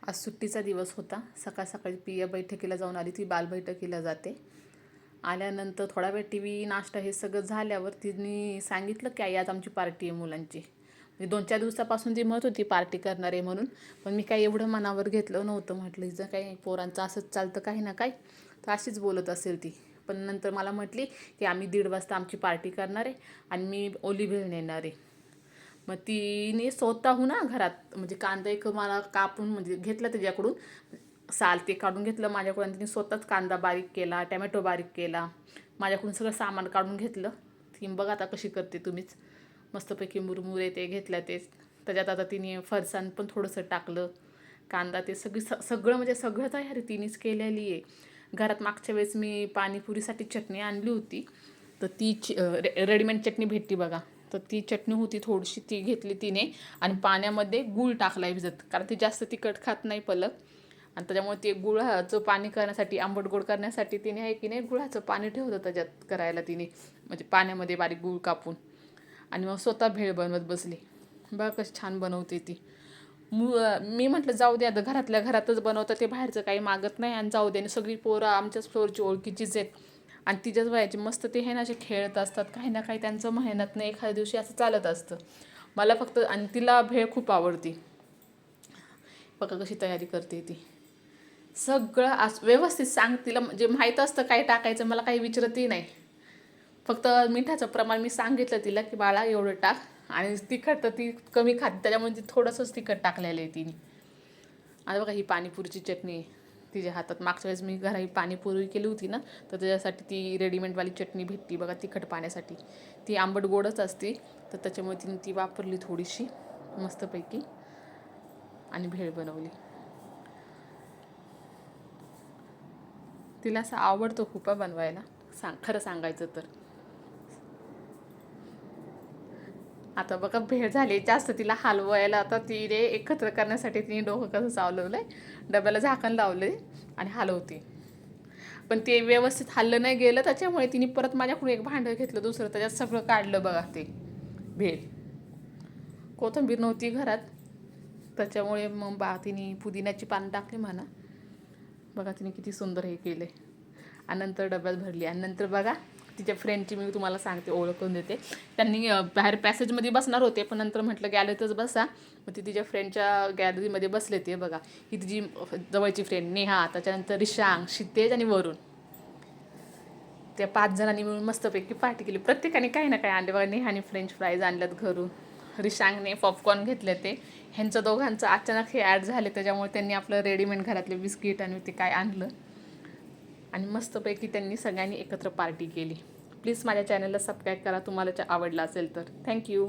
आज सुट्टीचा दिवस होता. सकाळ सकाळी पिया बैठकीला जाऊन आली. ती बालबैठकीला जाते. आल्यानंतर थोडा वेळ टी व्ही नाश्ता हे सगळं झाल्यावर तिने सांगितलं की आई आज आमची पार्टी आहे मुलांची. म्हणजे 2-4 दिवसापासून ती म्हणत होती पार्टी करणार आहे म्हणून. पण मी काही एवढं मनावर घेतलं नव्हतं. म्हटलं हिचं काही पोरांचं असंच चालतं काही ना काही, तर अशीच बोलत असेल ती. पण नंतर मला म्हटली की आम्ही 1:30 वाजता आमची पार्टी करणार आहे आणि मी ओली भेळ नेणार आहे. मग तिने स्वतःहून ना घरात म्हणजे कांदा एक मला कापून म्हणजे घेतला त्याच्याकडून, साल ते काढून घेतलं माझ्याकडून आणि तिने स्वतःच कांदा बारीक केला, टमॅटो बारीक केला, माझ्याकडून सगळं सामान काढून घेतलं. ती बघा आता कशी करते तुम्हीच. मस्तपैकी मुरमुरे ते घेतल्या, ते त्याच्यात आता तिने फरसाण पण थोडंसं टाकलं, कांदा ते सगळं म्हणजे सगळं तयारी तिनेच केलेली आहे. घरात मागच्या वेळेस मी पाणीपुरीसाठी चटणी आणली होती, तर ती रेडीमेड चटणी भेटती बघा, तर ती चटणी होती थोडीशी, ती घेतली तिने आणि पाण्यामध्ये गूळ टाकला भिजत, कारण ती जास्त तिखट खात नाही पलक. आणि त्याच्यामुळे ते गुळाचं पाणी करण्यासाठी, आंबट गोड करण्यासाठी तिने आहे की नाही गुळाचं पाणी ठेवलं त्याच्यात करायला तिने, म्हणजे पाण्यामध्ये बारीक गूळ कापून. आणि मग स्वतः भेळ बनवत बसली. बघा कशी छान बनवते ती. मी म्हटलं जाऊ दे आता, घरातल्या घरातच बनवतं ते, बाहेरचं काही मागत नाही आणि जाऊ दे. आणि सगळी पोरं आमच्याच फ्लोअरची ओळखीचीच आहेत आणि तिच्याच वयाची मस्त ते हे ना असे खेळत असतात, काही ना काही त्यांचं मेहनत नाही एखाद्या दिवशी असं चालत असतं. मला फक्त, आणि तिला भेळ खूप आवडती. बघा कशी तयारी करते ती. सगळं व्यवस्थित सांग तिला, म्हणजे माहीत असतं काय टाकायचं, मला काही विचारतही नाही. फक्त मिठाचं प्रमाण मी सांगितलं तिला की बाळा एवढं टाक, आणि तिखट तर ती कमी खाते त्याच्यामुळे ती थोडंसंच तिखट टाकलेलं आहे तिने. आता बघा ही पाणीपुरीची चटणी तिच्या हातात. मागच्या वेळेस मी घरी पाणीपुरी केली होती ना, तर त्याच्यासाठी ती रेडीमेडवाली चटणी भेटती बघा तिखट पाण्यासाठी. ती आंबट गोडच असते, तर त्याच्यामुळे तिने ती वापरली थोडीशी मस्तपैकी आणि भेळ बनवली. तिला असं आवडतं खूप बनवायला, खरं सांगायचं तर. आता बघा भेळ झाली, जास्त तिला हलवायला आता तिने एकत्र करण्यासाठी तिने डोकं कसं चालवलं आहे, डब्याला झाकण लावलं आहे आणि हलवते. पण ते व्यवस्थित हल्लं नाही गेलं, त्याच्यामुळे तिने परत माझ्याकडून एक भांडं घेतलं दुसरं, त्याच्यात सगळं काढलं बघा ते भेळ. कोथिंबीर नव्हती घरात, त्याच्यामुळे मग तिने पुदिन्याची पानं टाकली म्हणा. बघा तिने किती सुंदर हे केलं आहे. आणि नंतर डब्यात भरली. आणि नंतर बघा तिच्या फ्रेंडची मी तुम्हाला सांगते, ओळखून देते. त्यांनी बाहेर पॅसेजमध्ये बसणार होते, पण नंतर म्हटलं गॅलरीतच बसा. मग ती तिच्या फ्रेंडच्या गॅलरीमध्ये बसले ते बघा. ही तिची जवळची फ्रेंड नेहा, त्याच्यानंतर रिशांग, क्षितेज आणि वरुण. त्या 5 जणांनी मिळून मस्तपैकी पार्टी केली. प्रत्येकाने काही ना काही आणले बघा. नेहाने फ्रेंच फ्राईज आणल्यात घरून, रिशांगने पॉपकॉर्न घेतले. ते ह्यांचं दोघांचं अचानक हे ॲड झाले, त्याच्यामुळे त्यांनी आपलं रेडीमेड घरातले बिस्किट आणि ते काय आणलं आणि मस्तपैकी त्यांनी सगळ्यांनी एकत्र पार्टी केली. प्लीज माझ्या चॅनलला सबस्क्राईब करा तुम्हाला आवडला असेल तर. थँक्यू.